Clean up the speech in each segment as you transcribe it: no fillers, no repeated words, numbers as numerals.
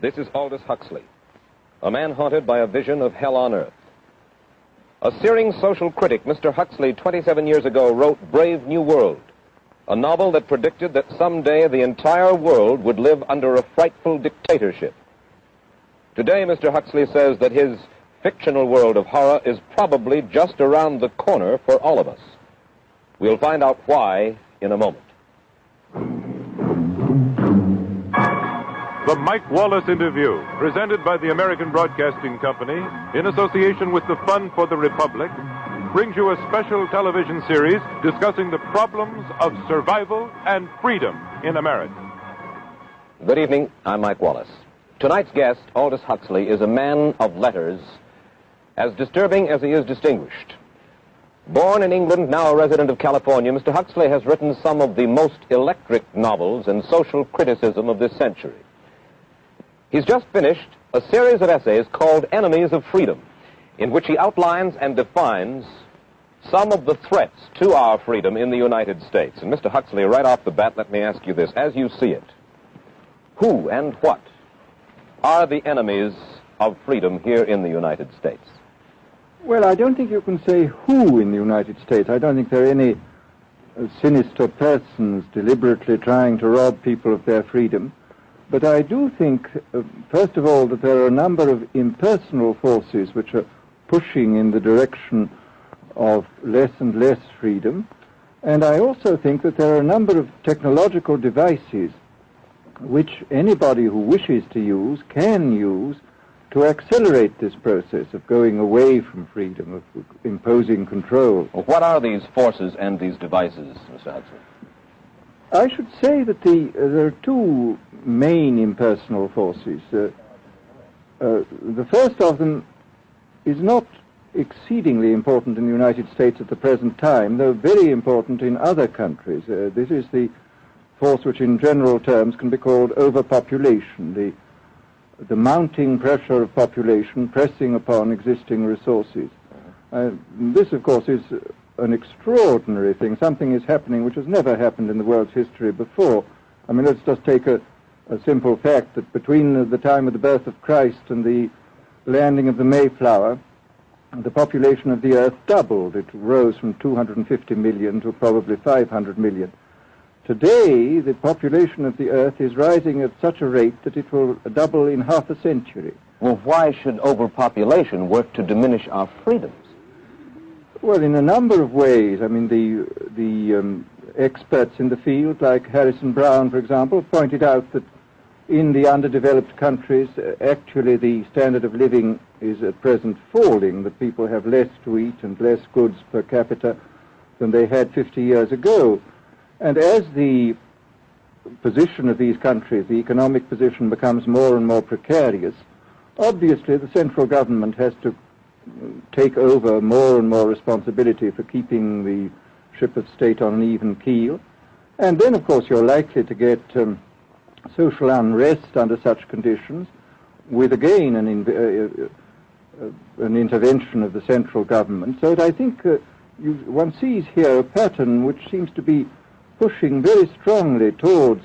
This is Aldous Huxley, a man haunted by a vision of hell on earth. A searing social critic, Mr. Huxley, 27 years ago, wrote Brave New World, a novel that predicted that someday the entire world would live under a frightful dictatorship. Today, Mr. Huxley says that his fictional world of horror is probably just around the corner for all of us. We'll find out why in a moment. The Mike Wallace Interview, presented by the American Broadcasting Company in association with the Fund for the Republic, brings you a special television series discussing the problems of survival and freedom in America. Good evening. I'm Mike Wallace. Tonight's guest, Aldous Huxley, is a man of letters, as disturbing as he is distinguished. Born in England, now a resident of California, Mr. Huxley has written some of the most electric novels and social criticism of this century. He's just finished a series of essays called Enemies of Freedom, in which he outlines and defines some of the threats to our freedom in the United States. And Mr. Huxley, right off the bat, let me ask you this. As you see it, who and what are the enemies of freedom here in the United States? Well, I don't think you can say who in the United States. I don't think there are any sinister persons deliberately trying to rob people of their freedom. But I do think, first of all, that there are a number of impersonal forces which are pushing in the direction of less and less freedom. And I also think that there are a number of technological devices which anybody who wishes to use can use to accelerate this process of going away from freedom, of imposing control. Well, what are these forces and these devices, Mr. Huxley? I should say that there are two main impersonal forces. The first of them is not exceedingly important in the United States at the present time, though very important in other countries. This is the force which in general terms can be called overpopulation, the mounting pressure of population pressing upon existing resources. This, of course, is an extraordinary thing. Something is happening which has never happened in the world's history before. I mean, let's just take a simple fact that between the time of the birth of Christ and the landing of the Mayflower, the population of the Earth doubled. It rose from 250 million to probably 500 million. Today, the population of the Earth is rising at such a rate that it will double in half a century. Well, why should overpopulation work to diminish our freedoms? Well, in a number of ways. I mean, the experts in the field, like Harrison Brown, for example, pointed out that in the underdeveloped countries, actually the standard of living is at present falling, that people have less to eat and less goods per capita than they had 50 years ago. And as the position of these countries, the economic position, becomes more and more precarious, obviously the central government has to take over more and more responsibility for keeping the ship of state on an even keel. And then, of course, you're likely to get social unrest under such conditions, with again an intervention of the central government. So that I think one sees here a pattern which seems to be pushing very strongly towards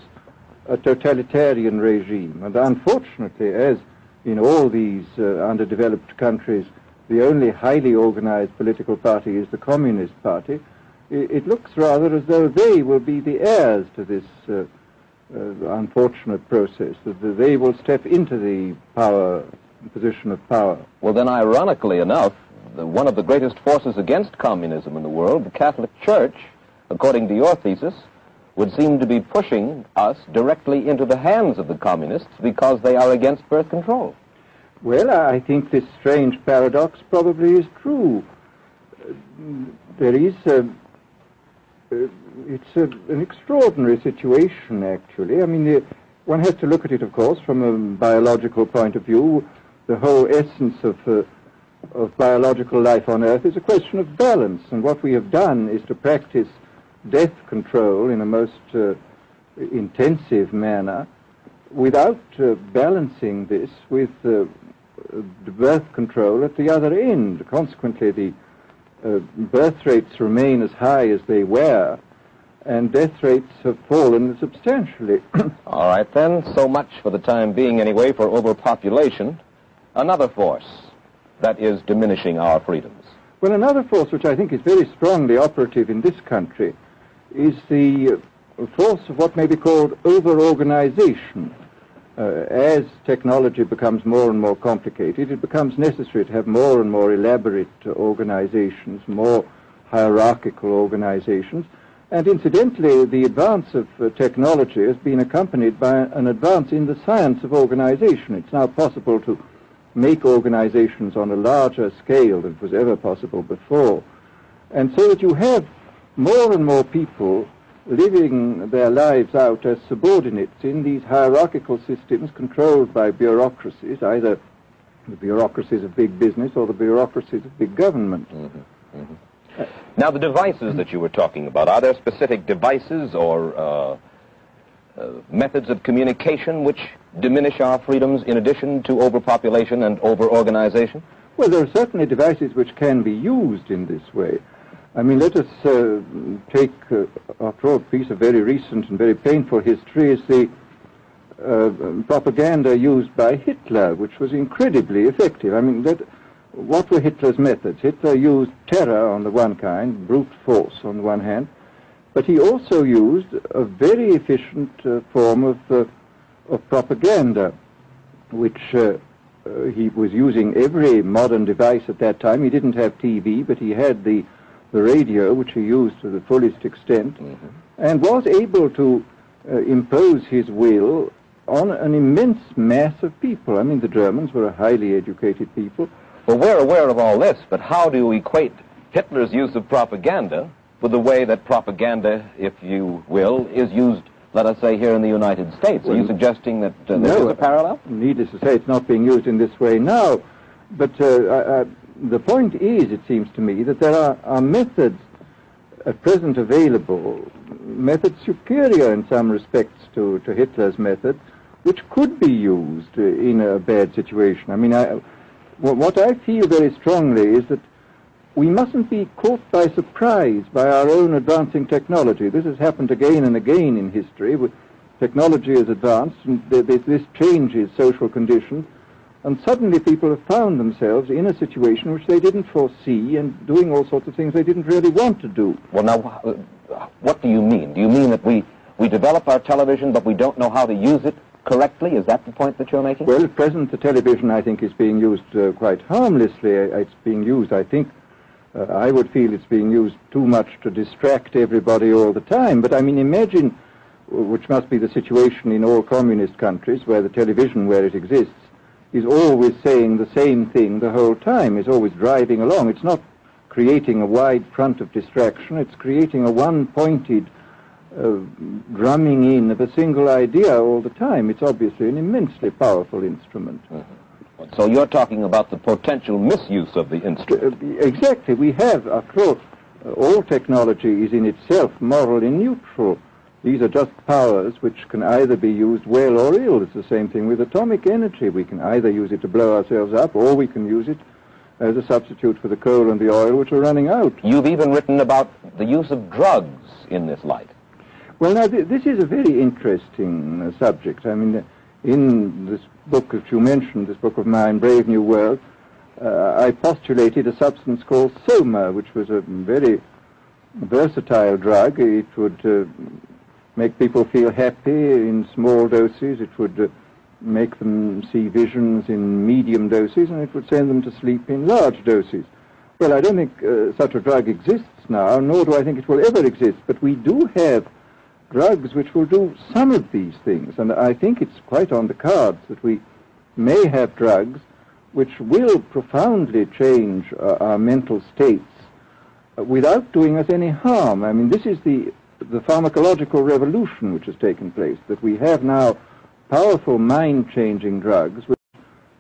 a totalitarian regime. And unfortunately, as in all these underdeveloped countries, the only highly organized political party is the Communist Party, it looks rather as though they will be the heirs to this unfortunate process, that they will step into the position of power. Well, then, ironically enough, one of the greatest forces against communism in the world, the Catholic Church, according to your thesis, would seem to be pushing us directly into the hands of the communists because they are against birth control. Well, I think this strange paradox probably is true. There is it's an extraordinary situation, actually. I mean, one has to look at it, of course, from a biological point of view. The whole essence of biological life on Earth is a question of balance, and what we have done is to practice death control in a most intensive manner without balancing this with the birth control at the other end. Consequently, the birth rates remain as high as they were, and death rates have fallen substantially. All right, then, so much for the time being anyway for overpopulation. Another force that is diminishing our freedoms. Well, another force which I think is very strongly operative in this country is the force of what may be called over-organization. As technology becomes more and more complicated, it becomes necessary to have more and more elaborate organizations, more hierarchical organizations. And incidentally, the advance of technology has been accompanied by an advance in the science of organization. It's now possible to make organizations on a larger scale than was ever possible before. And so that you have more and more people living their lives out as subordinates in these hierarchical systems controlled by bureaucracies, either the bureaucracies of big business or the bureaucracies of big government. Now, the devices that you were talking about, are there specific devices or methods of communication which diminish our freedoms in addition to overpopulation and over-organization? Well, there are certainly devices which can be used in this way. I mean, let us take, after all, a piece of very recent and very painful history is the propaganda used by Hitler, which was incredibly effective. I mean, what were Hitler's methods? Hitler used terror on the one kind, brute force on the one hand, but he also used a very efficient form of propaganda, which he was using every modern device at that time. He didn't have TV, but he had the radio, which he used to the fullest extent, and was able to impose his will on an immense mass of people. I mean, the Germans were a highly educated people. Well, we're aware of all this, but how do you equate Hitler's use of propaganda with the way that propaganda, if you will, is used, let us say, here in the United States? Are you suggesting that there is a parallel? Needless to say, it's not being used in this way now, but the point is, it seems to me, that there are methods at present available, methods superior in some respects to Hitler's methods, which could be used in a bad situation. I mean, what I feel very strongly is that we mustn't be caught by surprise by our own advancing technology. This has happened again and again in history. Technology has advanced, and this changes social conditions, and suddenly people have found themselves in a situation which they didn't foresee and doing all sorts of things they didn't really want to do. Well, now, what do you mean? Do you mean that we develop our television, but we don't know how to use it correctly? Is that the point that you're making? Well, at present, the television, I think, is being used quite harmlessly. It's being used, I think, I would feel it's being used too much to distract everybody all the time. But, I mean, imagine, which must be the situation in all communist countries, where the television, where it exists, is always saying the same thing the whole time, is always driving along. It's not creating a wide front of distraction, it's creating a one-pointed drumming in of a single idea all the time. It's obviously an immensely powerful instrument. So you're talking about the potential misuse of the instrument. Exactly. We have, after all technology is in itself morally neutral. These are just powers which can either be used well or ill. It's the same thing with atomic energy. We can either use it to blow ourselves up, or we can use it as a substitute for the coal and the oil, which are running out. You've even written about the use of drugs in this light. Well, now, this is a very interesting subject. I mean, in this book that you mentioned, this book of mine, Brave New World, I postulated a substance called soma, which was a very versatile drug. It would make people feel happy in small doses. It would make them see visions in medium doses, and it would send them to sleep in large doses. Well, I don't think such a drug exists now, nor do I think it will ever exist, but we do have drugs which will do some of these things, and I think it's quite on the cards that we may have drugs which will profoundly change our mental states without doing us any harm. I mean, this is the pharmacological revolution which has taken place, that we have now powerful mind-changing drugs which,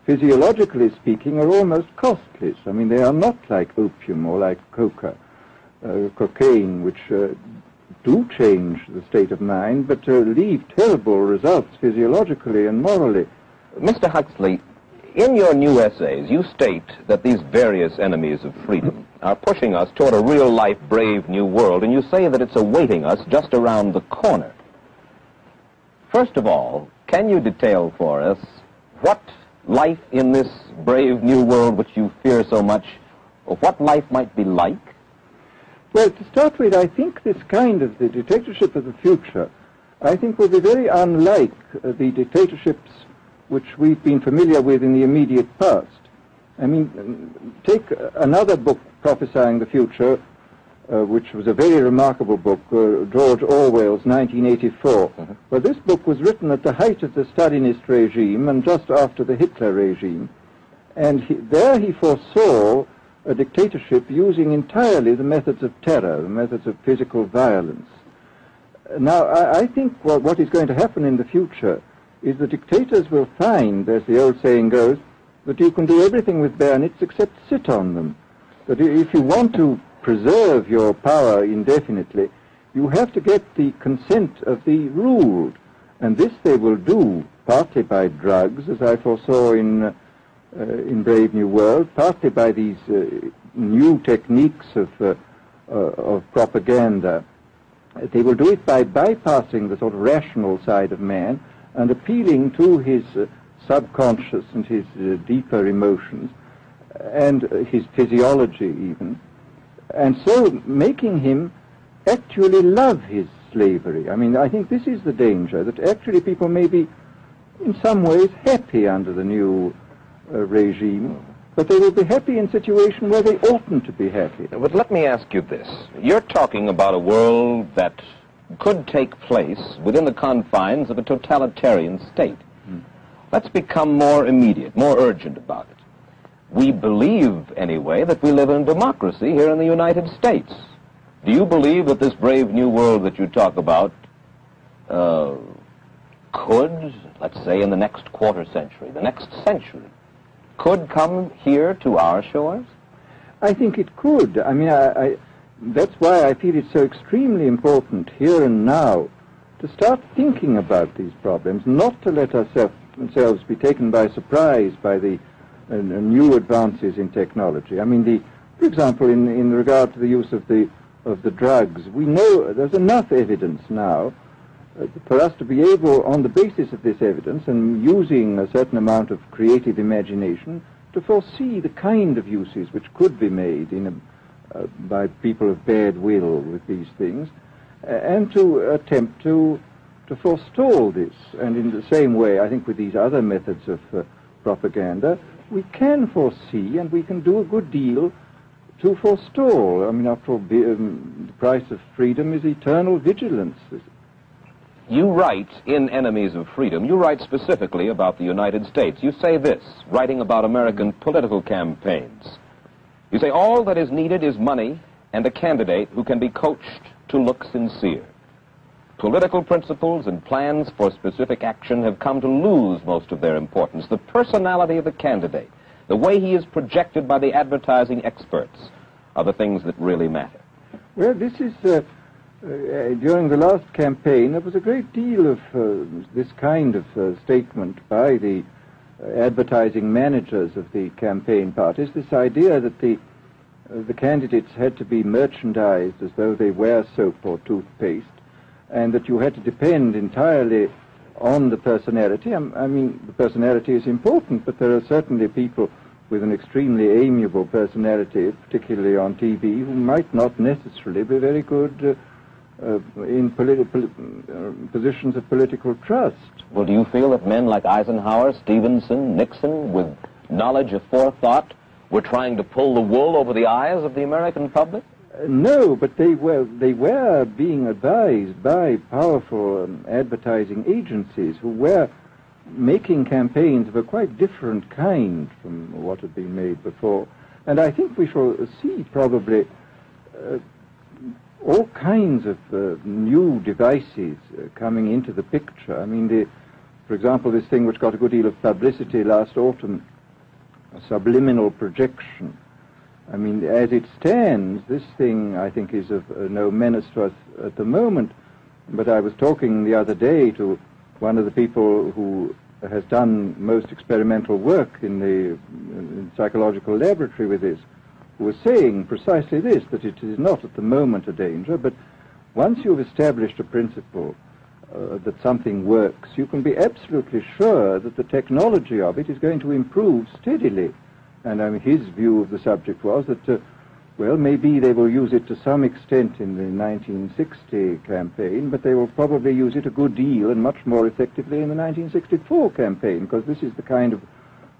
physiologically speaking, are almost costless. I mean, they are not like opium or like cocaine, which do change the state of mind, but leave terrible results physiologically and morally. Mr. Huxley, in your new essays, you state that these various enemies of freedom, are pushing us toward a real-life, brave new world, and you say that it's awaiting us just around the corner. First of all, can you detail for us what life in this brave new world which you fear so much, or what life might be like? Well, to start with, I think this kind of the dictatorship of the future, I think will be very unlike the dictatorships which we've been familiar with in the immediate past. I mean, take another book prophesying the future, which was a very remarkable book, George Orwell's 1984. Mm-hmm. Well, this book was written at the height of the Stalinist regime and just after the Hitler regime. And there he foresaw a dictatorship using entirely the methods of terror, the methods of physical violence. Now, I think what is going to happen in the future is the dictators will find, as the old saying goes, that you can do everything with bayonets except sit on them. That if you want to preserve your power indefinitely, you have to get the consent of the ruled. And this they will do partly by drugs, as I foresaw in Brave New World, partly by these new techniques of propaganda. They will do it by bypassing the sort of rational side of man and appealing to his subconscious and his deeper emotions and his physiology even, and so making him actually love his slavery. I mean, I think this is the danger, that actually people may be in some ways happy under the new regime, but they will be happy in a situation where they oughtn't to be happy. But let me ask you this. You're talking about a world that could take place within the confines of a totalitarian state. Let's become more immediate, more urgent about it. We believe, anyway, that we live in democracy here in the United States. Do you believe that this brave new world that you talk about could, let's say in the next quarter century, the next century, could come here to our shores? I think it could. I mean, that's why I feel it's so extremely important here and now to start thinking about these problems, not to let ourselves be taken by surprise by the new advances in technology. I mean, for example, in regard to the use of the drugs, we know there's enough evidence now for us to be able, on the basis of this evidence and using a certain amount of creative imagination, to foresee the kind of uses which could be made by people of bad will with these things, and to attempt to forestall this. And in the same way, I think with these other methods of propaganda, we can foresee and we can do a good deal to forestall. I mean, after all, the price of freedom is eternal vigilance. You write in Enemies of Freedom, you write specifically about the United States. You say this, writing about American political campaigns. You say, all that is needed is money and a candidate who can be coached to look sincere. Political principles and plans for specific action have come to lose most of their importance. The personality of the candidate, the way he is projected by the advertising experts, are the things that really matter. Well, this is... during the last campaign, there was a great deal of this kind of statement by the advertising managers of the campaign parties, this idea that the candidates had to be merchandised as though they were soap or toothpaste, and that you had to depend entirely on the personality. I mean, the personality is important, but there are certainly people with an extremely amiable personality, particularly on TV, who might not necessarily be very good in positions of political trust. Well, do you feel that men like Eisenhower, Stevenson, Nixon, with knowledge of forethought, were trying to pull the wool over the eyes of the American public? No, but they were being advised by powerful advertising agencies who were making campaigns of a quite different kind from what had been made before. And I think we shall see probably all kinds of new devices coming into the picture. I mean, for example, this thing which got a good deal of publicity last autumn, subliminal projection. I mean, as it stands, this thing, I think, is of no menace to us at the moment. But I was talking the other day to one of the people who has done most experimental work in the psychological laboratory with this, who was saying precisely this, that it is not at the moment a danger, but once you've established a principle that something works, you can be absolutely sure that the technology of it is going to improve steadily. And his view of the subject was that, well, maybe they will use it to some extent in the 1960 campaign, but they will probably use it a good deal and much more effectively in the 1964 campaign, because this is the kind of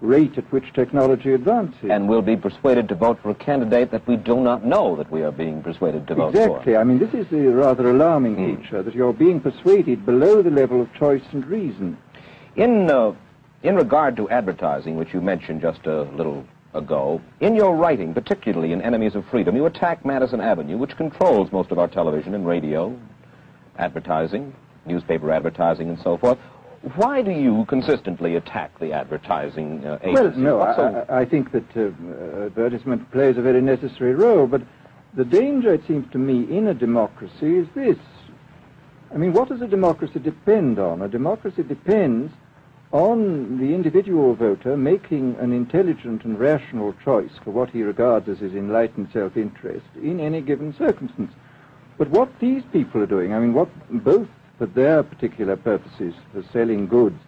rate at which technology advances. And we'll be persuaded to vote for a candidate that we do not know that we are being persuaded to vote for. Exactly. This is the rather alarming feature, that you're being persuaded below the level of choice and reason. In regard to advertising, which you mentioned just a little ago, in your writing, particularly in Enemies of Freedom, you attack Madison Avenue, which controls most of our television and radio advertising, newspaper advertising, and so forth. Why do you consistently attack the advertising agency? Well, no, I think that advertisement plays a very necessary role, but the danger, it seems to me, in a democracy is this. What does a democracy depend on? A democracy depends on the individual voter making an intelligent and rational choice for what he regards as his enlightened self-interest in any given circumstance. But what these people are doing, what both for their particular purposes for selling goods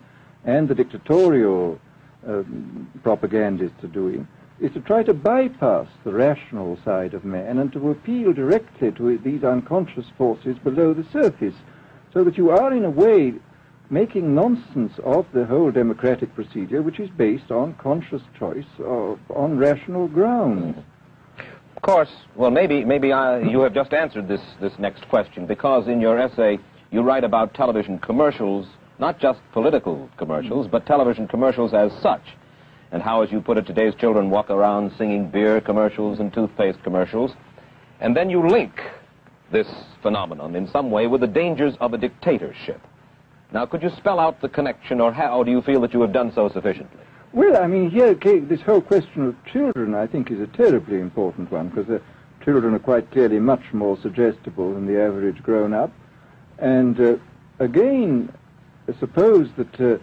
and the dictatorial propagandists are doing, is to try to bypass the rational side of man and to appeal directly to these unconscious forces below the surface, so that you are in a way making nonsense of the whole democratic procedure, which is based on conscious choice on rational grounds. Of course, well, maybe you have just answered this next question, because in your essay you write about television commercials, not just political commercials, but television commercials as such, and how, as you put it, today's children walk around singing beer commercials and toothpaste commercials, and then you link this phenomenon in some way with the dangers of a dictatorship. Now, could you spell out the connection, or how do you feel that you have done so sufficiently? Well, here, this whole question of children, I think, is a terribly important one, because children are quite clearly much more suggestible than the average grown-up. And again, suppose that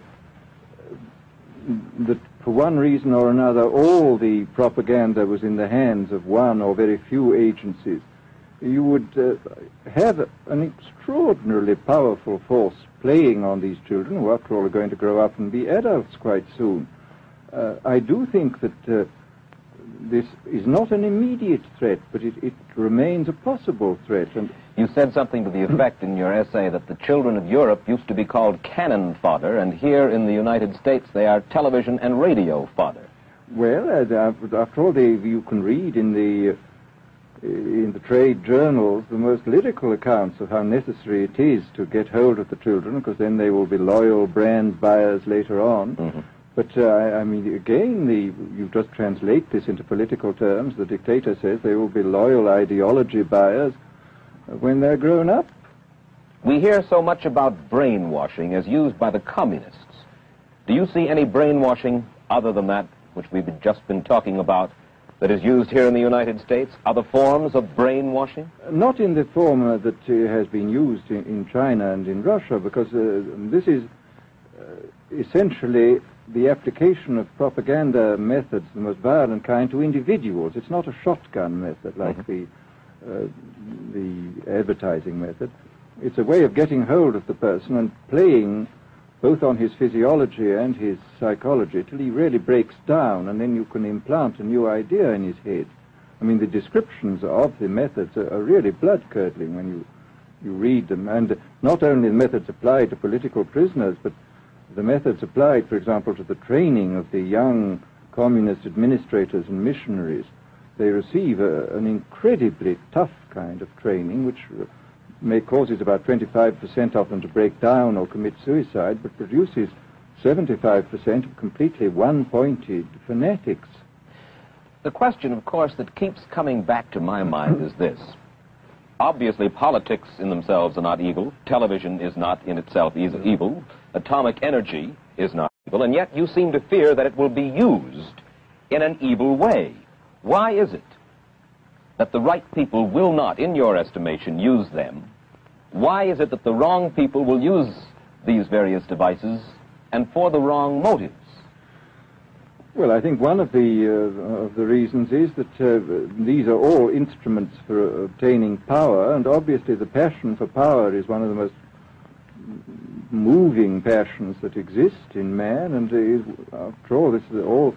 for one reason or another, all the propaganda was in the hands of one or very few agencies, you would have an extraordinarily powerful force playing on these children, who after all are going to grow up and be adults quite soon. I do think that this is not an immediate threat, but it remains a possible threat. And you said something to the effect in your essay that the children of Europe used to be called cannon fodder, and here in the United States they are television and radio fodder. Well, after all, you can read in the trade journals the most lyrical accounts of how necessary it is to get hold of the children, because then they will be loyal brand buyers later on. Mm-hmm. But, again, you just translate this into political terms. The dictator says they will be loyal ideology buyers when they're grown up. We hear so much about brainwashing as used by the communists. Do you see any brainwashing other than that which we've just been talking about that is used here in the United States? Other forms of brainwashing? Not in the form that has been used in China and in Russia, because this is essentially the application of propaganda methods, the most violent kind, to individuals. It's not a shotgun method like the advertising method. It's a way of getting hold of the person and playing both on his physiology and his psychology till he really breaks down, and then you can implant a new idea in his head. The descriptions of the methods are really blood-curdling when you read them, and not only the methods applied to political prisoners, but the methods applied, for example, to the training of the young communist administrators and missionaries. They receive an incredibly tough kind of training, which may causes about 25% of them to break down or commit suicide, but produces 75% of completely one-pointed fanatics. The question, of course, that keeps coming back to my mind is this. Obviously, politics in themselves are not evil. Television is not in itself evil. Atomic energy is not evil. And yet you seem to fear that it will be used in an evil way. Why is it that the right people will not, in your estimation, use them? Why is it that the wrong people will use these various devices and for the wrong motives? Well, I think one of the reasons is that these are all instruments for obtaining power, and obviously the passion for power is one of the most moving passions that exist in man, and after all, all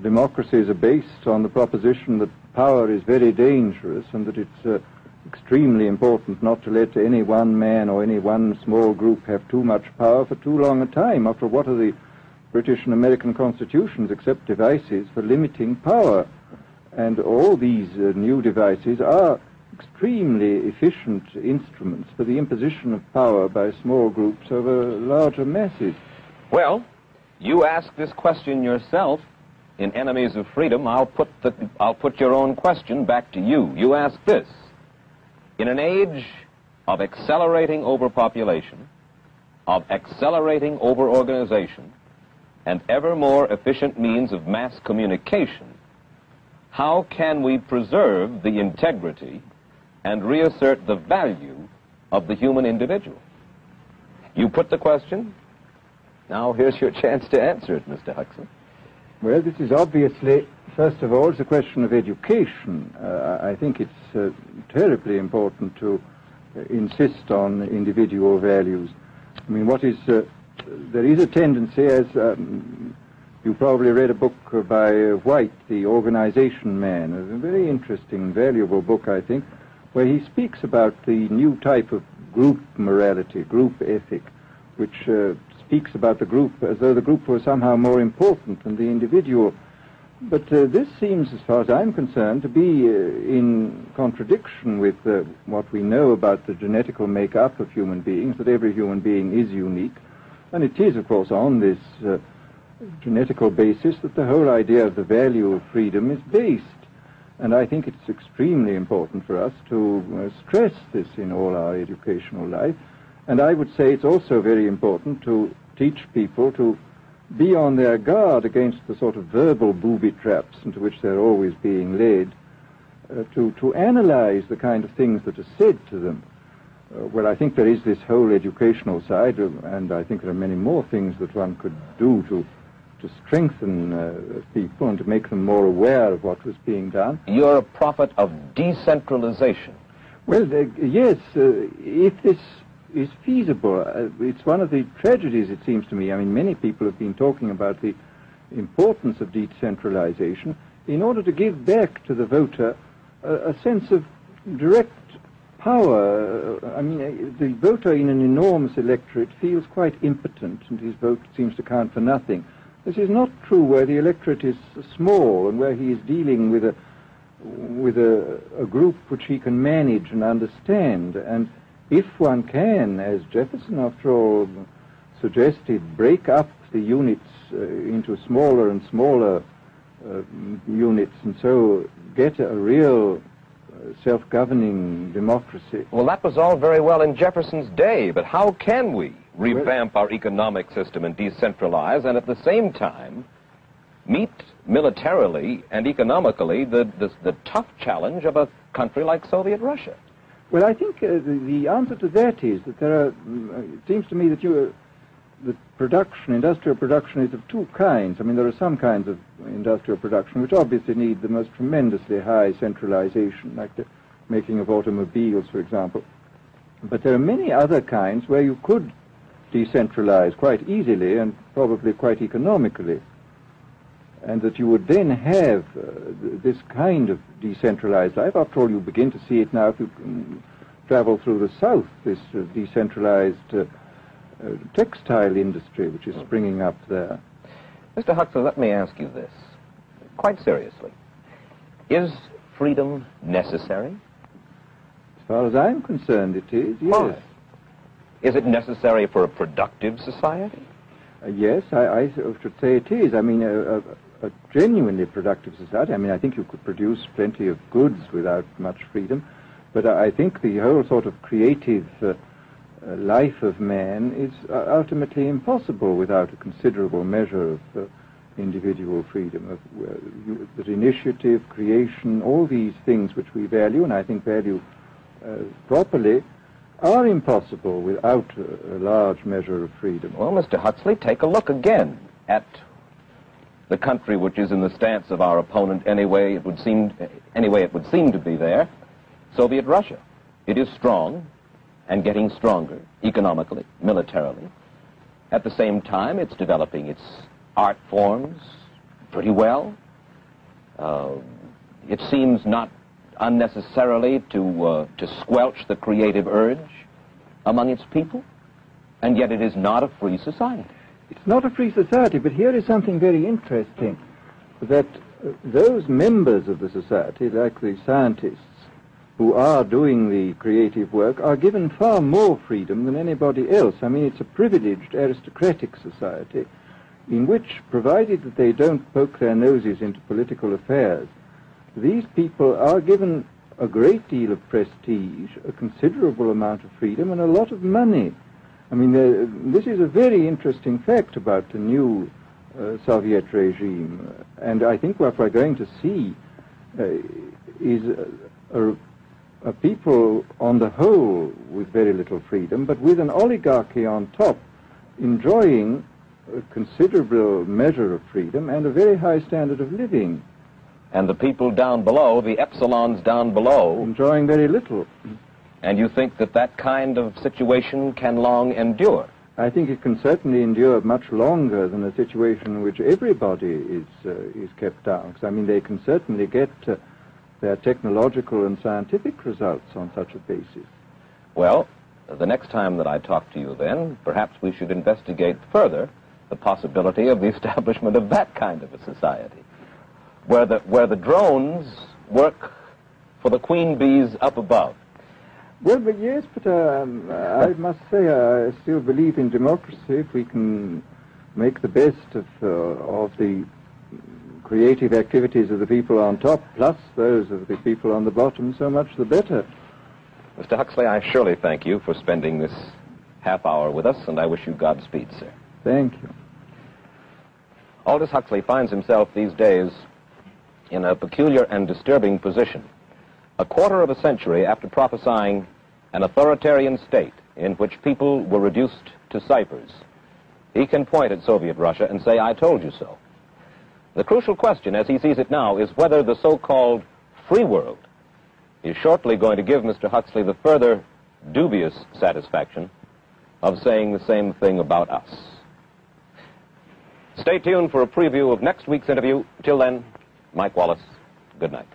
democracies are based on the proposition that power is very dangerous and that it's extremely important not to let any one man or any one small group have too much power for too long a time. After all, what are the British and American constitutions except devices for limiting power? And all these new devices are extremely efficient instruments for the imposition of power by small groups over larger masses. Well, you ask this question yourself in Enemies of Freedom. I'll put your own question back to you. You ask this: in an age of accelerating overpopulation, of accelerating overorganization, and ever more efficient means of mass communication, how can we preserve the integrity and reassert the value of the human individual? You put the question. Now here's your chance to answer it, Mr. Huxley. Well, this is obviously, first of all, it's a question of education. I think it's terribly important to insist on individual values. I mean, there is a tendency, as you probably read a book by White, The Organization Man, a very interesting, valuable book, I think, where he speaks about the new type of group morality, group ethic, which speaks about the group as though the group was somehow more important than the individual. But this seems, as far as I'm concerned, to be in contradiction with what we know about the genetical makeup of human beings, that every human being is unique. And it is, of course, on this genetical basis that the whole idea of the value of freedom is based. And I think it's extremely important for us to stress this in all our educational life. And I would say it's also very important to teach people to be on their guard against the sort of verbal booby traps into which they're always being led, to analyze the kind of things that are said to them. Well, I think there is this whole educational side, and I think there are many more things that one could do to strengthen people and to make them more aware of what was being done. You're a prophet of decentralization. Well, yes, if this is feasible. It's one of the tragedies, it seems to me. I mean, many people have been talking about the importance of decentralization in order to give back to the voter a sense of direct power. I mean, the voter in an enormous electorate feels quite impotent, and his vote seems to count for nothing. This is not true where the electorate is small and where he is dealing with a group which he can manage and understand. And if one can, as Jefferson, after all, suggested, break up the units into smaller and smaller units, and so get a real self-governing democracy. Well, that was all very well in Jefferson's day, but how can we revamp our economic system and decentralize and at the same time meet militarily and economically the tough challenge of a country like Soviet Russia? Well, I think the answer to that is that there are, it seems to me that the production, industrial production, is of two kinds. I mean, there are some kinds of industrial production which obviously need the most tremendously high centralization, like the making of automobiles, for example. But there are many other kinds where you could decentralize quite easily and probably quite economically, and that you would then have this kind of decentralized life. After all, you begin to see it now if you travel through the South, this decentralized textile industry which is springing up there. Mr. Huxley, let me ask you this, quite seriously. Is freedom necessary? As far as I'm concerned, it is, yes. Why? Is it necessary for a productive society? Yes, I should say it is. I mean, a genuinely productive society. I mean, I think you could produce plenty of goods without much freedom, but I think the whole sort of creative life of man is ultimately impossible without a considerable measure of individual freedom, that initiative, creation, all these things which we value, and I think value properly, are impossible without a large measure of freedom. Well, Mr. Huxley, take a look again at the country which is in the stance of our opponent anyway it would seem to be there, Soviet Russia. It is strong and getting stronger economically, militarily. At the same time, it's developing its art forms pretty well. It seems not unnecessarily to squelch the creative urge among its people, and yet it is not a free society. It's not a free society, but here is something very interesting, that those members of the society, like the scientists who are doing the creative work, are given far more freedom than anybody else. I mean, it's a privileged aristocratic society in which, provided that they don't poke their noses into political affairs, these people are given a great deal of prestige, a considerable amount of freedom, and a lot of money. I mean, this is a very interesting fact about the new Soviet regime, and I think what we're going to see is a people on the whole with very little freedom, but with an oligarchy on top enjoying a considerable measure of freedom and a very high standard of living. And the people down below, the epsilons down below, enjoying very little. And you think that that kind of situation can long endure? I think it can certainly endure much longer than a situation in which everybody is kept down. Because, I mean, they can certainly get their technological and scientific results on such a basis. Well, the next time that I talk to you then, perhaps we should investigate further the possibility of the establishment of that kind of a society, where the drones work for the queen bees up above. Well, but yes, but I must say I still believe in democracy. If we can make the best of the creative activities of the people on top, plus those of the people on the bottom, so much the better. Mr. Huxley, I surely thank you for spending this half hour with us, and I wish you Godspeed, sir. Thank you. Aldous Huxley finds himself these days in a peculiar and disturbing position. A quarter of a century after prophesying an authoritarian state in which people were reduced to ciphers, he can point at Soviet Russia and say, "I told you so." The crucial question, as he sees it now, is whether the so-called free world is shortly going to give Mr. Huxley the further dubious satisfaction of saying the same thing about us. Stay tuned for a preview of next week's interview. Till then, Mike Wallace, good night.